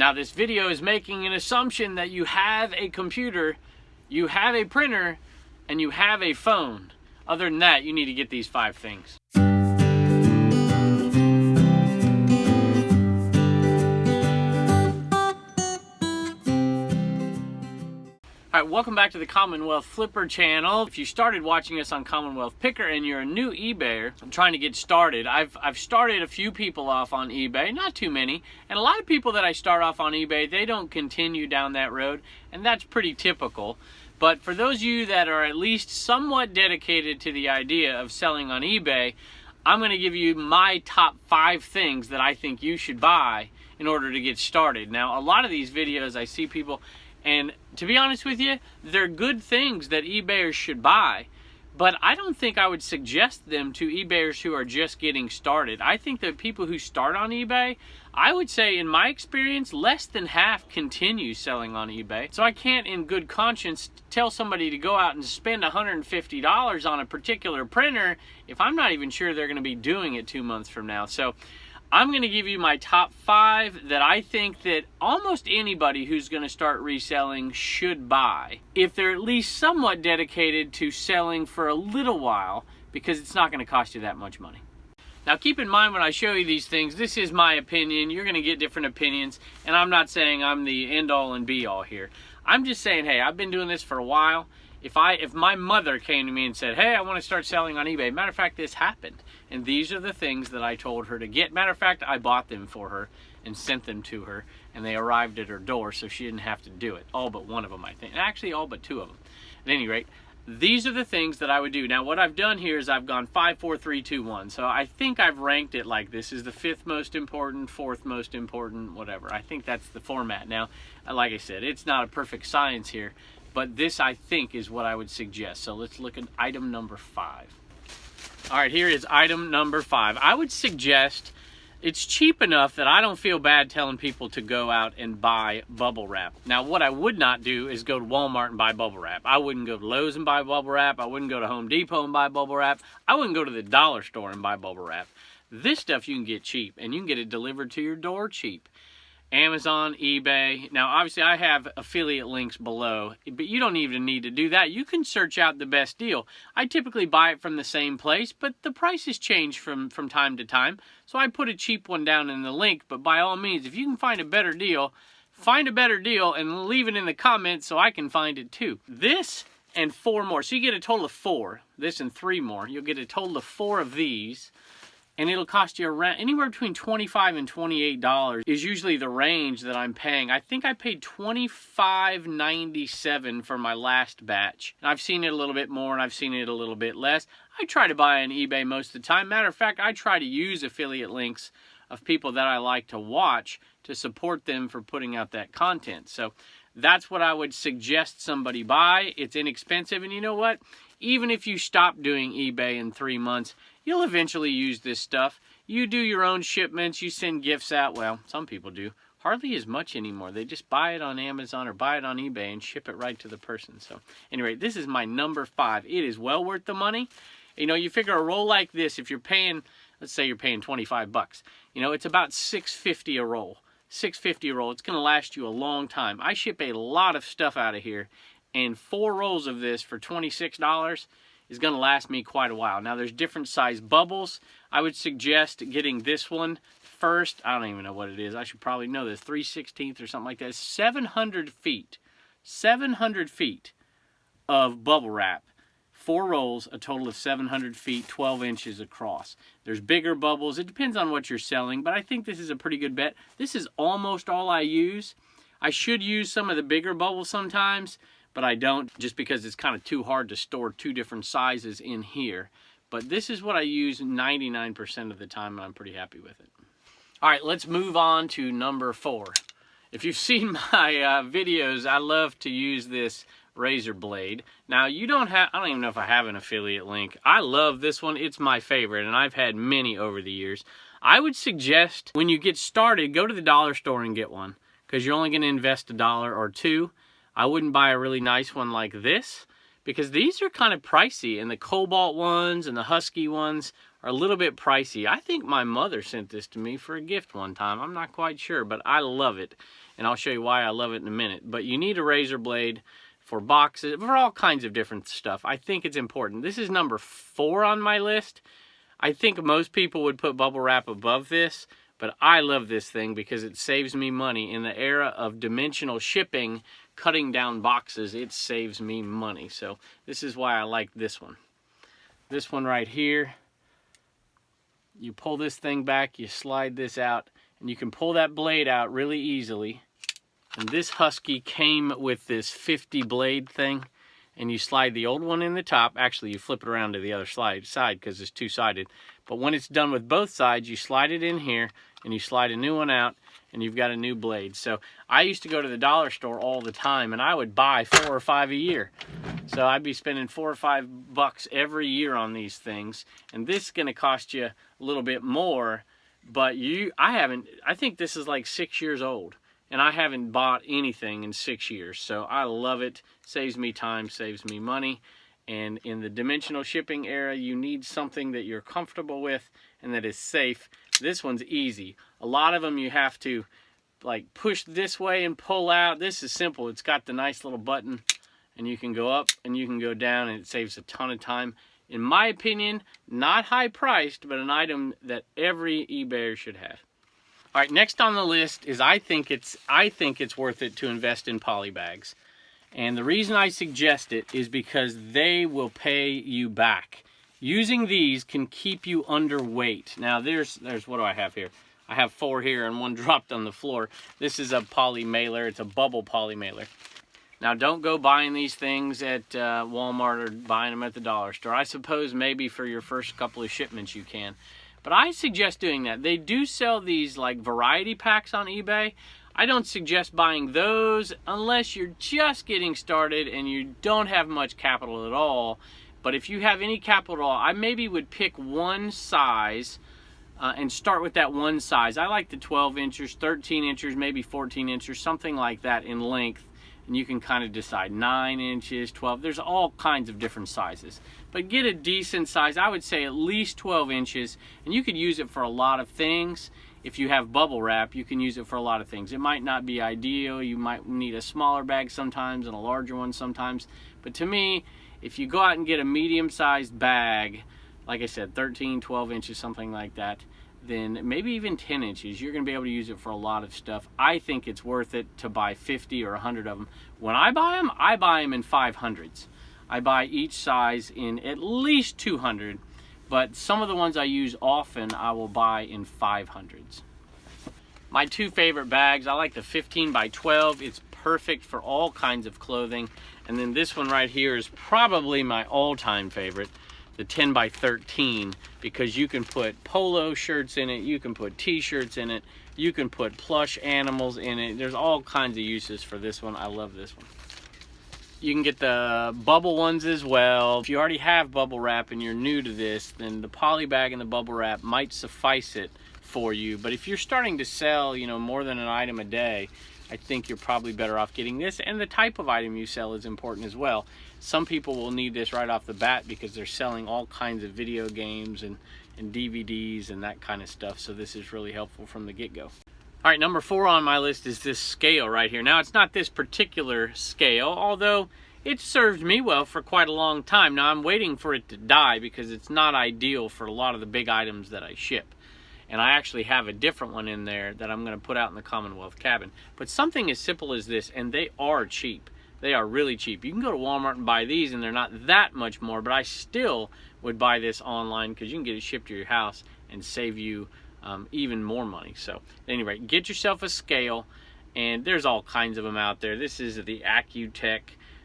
Now this video is making an assumption that you have a computer, you have a printer, and you have a phone. Other than that, you need to get these 5 things. Alright, welcome back to the Commonwealth Flipper channel. If you started watching us on Commonwealth Picker and you're a new eBayer trying to get started, I've started a few people off on eBay, not too many, and a lot of people that I start off on eBay, they don't continue down that road, and that's pretty typical. But for those of you that are at least somewhat dedicated to the idea of selling on eBay, I'm going to give you my top 5 things that I think you should buy in order to get started. Now, a lot of these videos I see people, and to be honest with you, they're good things that eBayers should buy, but I don't think I would suggest them to eBayers who are just getting started. I think that people who start on eBay, I would say in my experience, less than half continue selling on eBay. So I can't in good conscience tell somebody to go out and spend $150 on a particular printer if I'm not even sure they're going to be doing it 2 months from now. So I'm going to give you my top 5 that I think that almost anybody who's going to start reselling should buy if they're at least somewhat dedicated to selling for a little while, because it's not going to cost you that much money. Now keep in mind when I show you these things, this is my opinion. You're going to get different opinions, and I'm not saying I'm the end all and be all here. I'm just saying, hey, I've been doing this for a while. If my mother came to me and said, hey, I want to start selling on eBay, matter of fact, this happened. And these are the things that I told her to get. Matter of fact, I bought them for her and sent them to her, and they arrived at her door, so she didn't have to do it. All but one of them, I think. Actually, all but 2 of them. At any rate, these are the things that I would do. Now, what I've done here is I've gone 5, 4, 3, 2, 1. So I think I've ranked it like this is the 5th most important, 4th most important, whatever. I think that's the format. Now, like I said, it's not a perfect science here, but this, I think, is what I would suggest. So let's look at item number 5. All right, here is item number 5. I would suggest, it's cheap enough that I don't feel bad telling people to go out and buy bubble wrap. Now, what I would not do is go to Walmart and buy bubble wrap. I wouldn't go to Lowe's and buy bubble wrap. I wouldn't go to Home Depot and buy bubble wrap. I wouldn't go to the dollar store and buy bubble wrap. This stuff you can get cheap, and you can get it delivered to your door cheap. Amazon, eBay. Now, obviously, I have affiliate links below, but you don't even need to do that. You can search out the best deal. I typically buy it from the same place, but the prices change from time to time. So I put a cheap one down in the link, but by all means, if you can find a better deal and leave it in the comments so I can find it too. This and 4 more. So you get a total of 4. This and 3 more. You'll get a total of 4 of these. And it'll cost you around anywhere between $25 and $28 is usually the range that I'm paying. I think I paid $25.97 for my last batch. And I've seen it a little bit more and I've seen it a little bit less. I try to buy on eBay most of the time. Matter of fact, I try to use affiliate links of people that I like to watch to support them for putting out that content. So that's what I would suggest somebody buy. It's inexpensive, and you know what? Even if you stop doing eBay in 3 months, you'll eventually use this stuff. You do your own shipments, you send gifts out. Well, some people do. Hardly as much anymore. They just buy it on Amazon or buy it on eBay and ship it right to the person. So anyway, this is my number 5. It is well worth the money. You know, you figure a roll like this, if you're paying, let's say you're paying 25 bucks, you know, it's about $6.50 a roll. $6.50 a roll. It's going to last you a long time. I ship a lot of stuff out of here, and 4 rolls of this for $26 is going to last me quite a while. Now, there's different size bubbles. I would suggest getting this one first. I don't even know what it is. I should probably know this. 3/16 or something like that. 700 feet. 700 feet of bubble wrap. 4 rolls, a total of 700 feet, 12 inches across. There's bigger bubbles. It depends on what you're selling, but I think this is a pretty good bet. This is almost all I use. I should use some of the bigger bubbles sometimes, but I don't, just because it's kind of too hard to store 2 different sizes in here. But this is what I use 99% of the time, and I'm pretty happy with it. All right, let's move on to number 4. If you've seen my videos, I love to use this razor blade. Now, I don't even know if I have an affiliate link. I love this one. It's my favorite, and I've had many over the years. I would suggest when you get started, go to the dollar store and get one, because you're only going to invest $1 or $2. I wouldn't buy a really nice one like this, because these are kind of pricey, and the Cobalt ones and the Husky ones are a little bit pricey. I think my mother sent this to me for a gift one time. I'm not quite sure, but I love it. and I'll show you why I love it in a minute. But you need a razor blade for boxes, for all kinds of different stuff. I think it's important. This is number 4 on my list. I think most people would put bubble wrap above this, but I love this thing because it saves me money. In the era of dimensional shipping, cutting down boxes, it saves me money. So this is why I like this one. This one right here, you pull this thing back, you slide this out, and you can pull that blade out really easily. And this Husky came with this 50 blade thing, and you slide the old one in the top. Actually, you flip it around to the other side because it's two-sided. But when it's done with both sides, you slide it in here, and you slide a new one out, and you've got a new blade. So I used to go to the dollar store all the time, and I would buy 4 or 5 a year. So I'd be spending $4 or $5 every year on these things, and this is going to cost you a little bit more. But I think this is like 6 years old, and I haven't bought anything in 6 years. So I love it. Saves me time, saves me money. And in the dimensional shipping era, you need something that you're comfortable with and that is safe. This one's easy. A lot of them you have to like push this way and pull out. This is simple. It's got the nice little button, and you can go up and you can go down, and it saves a ton of time. In my opinion, not high priced, but an item that every eBayer should have. All right, next on the list is I think it's worth it to invest in poly bags. And the reason I suggest it is because they will pay you back. Using these can keep you underweight. Now there's what do I have here? I have 4 here and 1 dropped on the floor. This is a poly mailer. It's a bubble poly mailer. Now don't go buying these things at Walmart or buying them at the dollar store. I suppose maybe for your first couple of shipments you can. But I suggest doing that. They do sell these like variety packs on eBay. I don't suggest buying those unless you're just getting started and you don't have much capital at all. But if you have any capital at all, I maybe would pick one size and start with that one size. I like the 12 inches, 13 inches, maybe 14 inches, something like that in length. And you can kind of decide 9 inches, 12. There's all kinds of different sizes. But get a decent size. I would say at least 12 inches. And you could use it for a lot of things. If you have bubble wrap, you can use it for a lot of things. It might not be ideal. You might need a smaller bag sometimes and a larger one sometimes. But to me, if you go out and get a medium-sized bag, like I said, 13, 12 inches, something like that, then maybe even 10 inches, you're going to be able to use it for a lot of stuff. I think it's worth it to buy 50 or 100 of them. When I buy them in 500s. I buy each size in at least 200, but some of the ones I use often, I will buy in 500s. My 2 favorite bags, I like the 15 by 12. It's perfect for all kinds of clothing. And then this one right here is probably my all-time favorite, the 10 by 13, because you can put polo shirts in it, you can put t-shirts in it, you can put plush animals in it. There's all kinds of uses for this one. I love this one. You can get the bubble ones as well. If you already have bubble wrap and you're new to this, then the poly bag and the bubble wrap might suffice it for you. But if you're starting to sell, more than an item a day, I think you're probably better off getting this. And the type of item you sell is important as well. Some people will need this right off the bat because they're selling all kinds of video games and DVDs and that kind of stuff. So this is really helpful from the get-go. All right, number 4 on my list is this scale right here. Now, it's not this particular scale, although it served me well for quite a long time. Now, I'm waiting for it to die because it's not ideal for a lot of the big items that I ship. And I actually have a different one in there that I'm going to put out in the Commonwealth cabin. But something as simple as this, and they are cheap. They are really cheap. You can go to Walmart and buy these, and they're not that much more, but I still would buy this online because you can get it shipped to your house and save you even more money. So at any rate, get yourself a scale, and there's all kinds of them out there. This is the Accutech.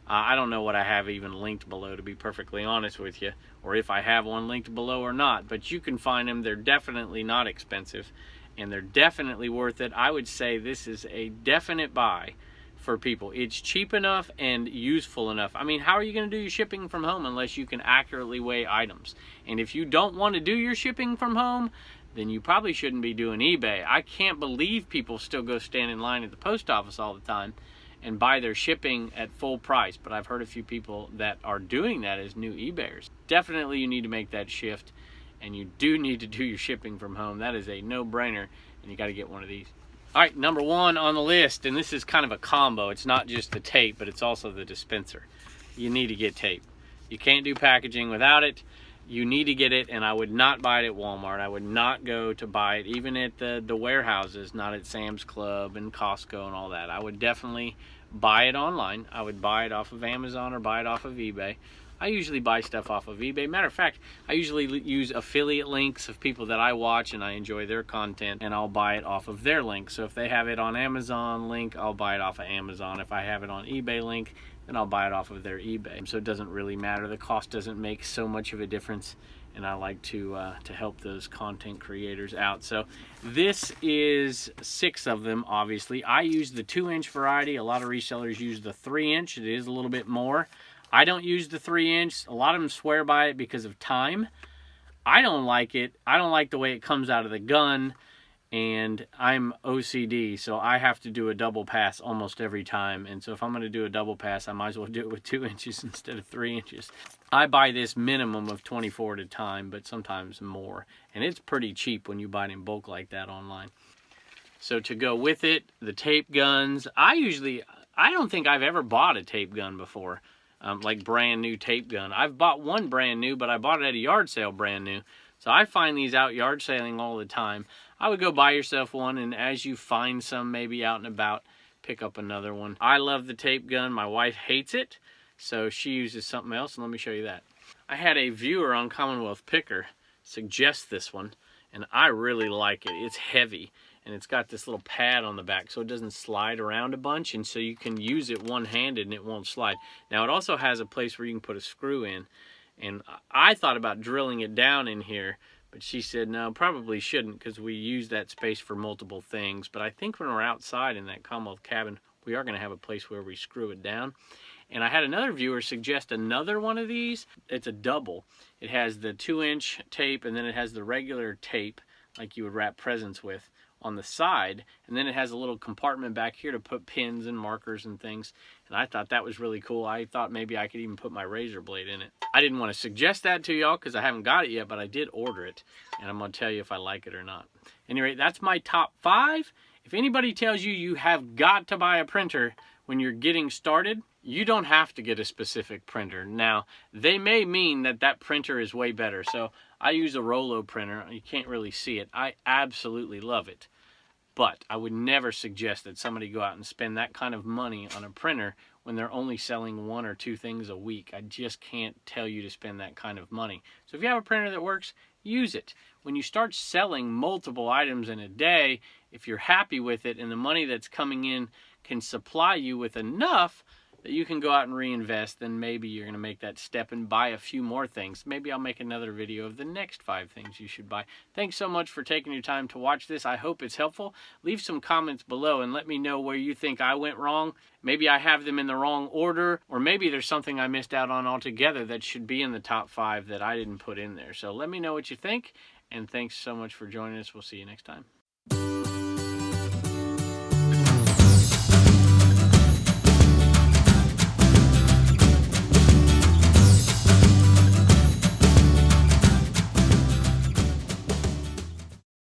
I don't know what I have even linked below, to be perfectly honest with you, or if I have one linked below or not, but you can find them. They're definitely not expensive, and they're definitely worth it. I would say this is a definite buy for people. It's cheap enough and useful enough. I mean, how are you going to do your shipping from home unless you can accurately weigh items? And if you don't want to do your shipping from home, then you probably shouldn't be doing eBay. I can't believe people still go stand in line at the post office all the time and buy their shipping at full price. But I've heard a few people that are doing that as new eBayers. Definitely you need to make that shift, and you do need to do your shipping from home. That is a no-brainer, and you got to get one of these. All right, number one on the list, and this is kind of a combo. It's not just the tape, but it's also the dispenser. You need to get tape. You can't do packaging without it. You need to get it, and I would not buy it at Walmart. I would not go to buy it even at the warehouses, not at Sam's Club and Costco and all that. I would definitely buy it online. I would buy it off of Amazon or buy it off of eBay. I usually buy stuff off of eBay. Matter of fact, I usually use affiliate links of people that I watch and I enjoy their content, and I'll buy it off of their link. So if they have it on Amazon link, I'll buy it off of Amazon. If I have it on eBay link, then I'll buy it off of their eBay. So it doesn't really matter. The cost doesn't make so much of a difference, and I like to help those content creators out. So this is 6 of them, obviously. I use the 2-inch variety. A lot of resellers use the 3-inch. It is a little bit more. I don't use the 3-inch. A lot of them swear by it because of time. I don't like it. I don't like the way it comes out of the gun, and I'm OCD, so I have to do a double pass almost every time. And so if I'm going to do a double pass, I might as well do it with 2 inches instead of 3 inches. I buy this minimum of 24 at a time, but sometimes more. And it's pretty cheap when you buy it in bulk like that online. So to go with it, the tape guns. I don't think I've ever bought a tape gun before. Like brand new tape gun. I've bought one brand new, but I bought it at a yard sale brand new. So I find these out yard sailing all the time. I would go buy yourself one, and as you find some maybe out and about, pick up another one. I love the tape gun. My wife hates it, so she uses something else, and let me show you that. I had a viewer on Commonwealth Picker suggest this one, and I really like it. It's heavy, and it's got this little pad on the back so it doesn't slide around a bunch, and so you can use it one-handed and it won't slide. Now it also has a place where you can put a screw in, and I thought about drilling it down in here, but she said no, probably shouldn't, because we use that space for multiple things. But I think when we're outside in that Commonwealth cabin, we are going to have a place where we screw it down. And I had another viewer suggest another one of these. It's a double. It has the 2-inch tape, and then it has the regular tape like you would wrap presents with on the side, and then it has a little compartment back here to put pins and markers and things. And I thought that was really cool. I thought maybe I could even put my razor blade in it. I didn't want to suggest that to y'all because I haven't got it yet, but I did order it, and I'm going to tell you if I like it or not. Anyway, that's my top 5. If anybody tells you you have got to buy a printer when you're getting started, you don't have to get a specific printer. Now, they may mean that that printer is way better. So I use a Rollo printer. You can't really see it. I absolutely love it. But I would never suggest that somebody go out and spend that kind of money on a printer when they're only selling 1 or 2 things a week. I just can't tell you to spend that kind of money. So if you have a printer that works, use it. When you start selling multiple items in a day, if you're happy with it and the money that's coming in can supply you with enough that you can go out and reinvest, then maybe you're going to make that step and buy a few more things. Maybe I'll make another video of the next 5 things you should buy. Thanks so much for taking your time to watch this. I hope it's helpful. Leave some comments below and let me know where you think I went wrong. Maybe I have them in the wrong order, or maybe there's something I missed out on altogether that should be in the top 5 that I didn't put in there. So let me know what you think, and thanks so much for joining us. We'll see you next time.